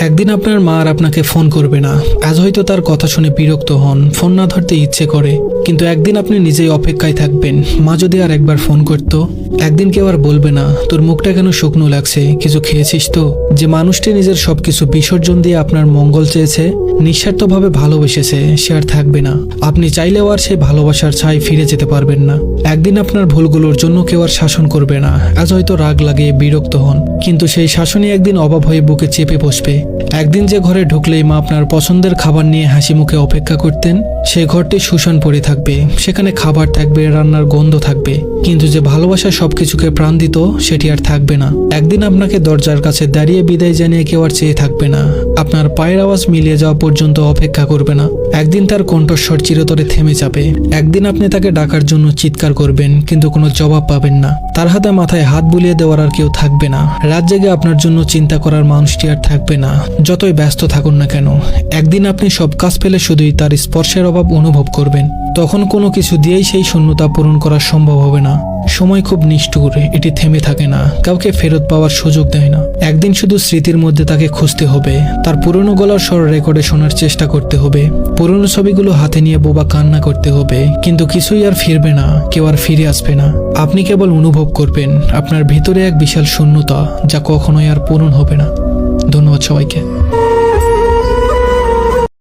একদিন আপনার মা আর আপনাকে ফোন করবে না। আজ হয়তো তার কথা শুনে বিরক্ত হন, ফোন না ধরতে ইচ্ছে করে, কিন্তু একদিন আপনি নিজেই অপেক্ষায় থাকবেন। মা যদি আর একবার ফোন করত, একদিন কেউ আর বলবে না তোর মুখটা কেন শুকনো লাগছে, কিছু খেয়েছিস তো। যে মানুষটি নিজের সবকিছু বিসর্জন দিয়ে আপনার মঙ্গল চেয়েছে, নিঃস্বার্থভাবে ভালোবেসেছে, সে আর থাকবে না। আপনি চাইলেও আর সেই ভালোবাসার ছাই ফিরে যেতে পারবেন না। একদিন আপনার ভুলগুলোর জন্য কেউ আর শাসন করবে না। আজ হয়তো রাগ লাগে, বিরক্ত হন, কিন্তু সেই শাসনই একদিন অভাব হয়ে বুকে চেপে বসবে। একদিন যে ঘরে ঢুকলেই মা আপনার পছন্দের খাবার নিয়ে হাসি মুখে অপেক্ষা করতেন, সেই ঘরটি শুষণ পড়ে থাকবে। সেখানে খাবার থাকবে, রান্নার গন্ধ থাকবে, কিন্তু যে ভালোবাসা সবকিছুকে প্রাণ দিত, সেটি আর থাকবে না। একদিন আপনাকে দরজার কাছে দাঁড়িয়ে বিদায় জানিয়ে কেউ আর চেয়ে থাকবে না। আপনার পায়ের আওয়াজ মিলিয়ে যাওয়া পর্যন্ত অপেক্ষা করবে না। একদিন তার কণ্ঠস্বর চিরতরে থেমে যাবে। একদিন আপনি তাকে ডাকার জন্য চিৎকার করবেন, কিন্তু কোনো জবাব পাবেন না। তার হাতে মাথায় হাত বুলিয়ে দেওয়ার আর কেউ থাকবে না। রাত জেগে আপনার জন্য চিন্তা করার মানুষটি আর থাকবে না, যতই ব্যস্ত থাকুন না কেন। একদিন আপনি সব কাজ ফেলে শুধুই তার স্পর্শের অভাব অনুভব করবেন। তখন কোনো কিছু দিয়েই সেই শূন্যতা পূরণ করা সম্ভব হবে না। সময় খুব নিষ্ঠুর, এটি থেমে থাকে না, কাউকে ফেরত পাওয়ার সুযোগ দেয় না। একদিন শুধু স্মৃতির মধ্যে তাকে খুঁজতে হবে, তার পুরনো গলার স্বর রেকর্ডে শোনার চেষ্টা করতে হবে, পুরনো ছবিগুলো হাতে নিয়ে বোবা কান্না করতে হবে, কিন্তু কিছুই আর ফিরবে না, কেউ আর ফিরে আসবে না। আপনি কেবল অনুভব করবেন আপনার ভিতরে এক বিশাল শূন্যতা, যা কখনোই আর পূরণ হবে না। ধন্যবাদ সবাইকে।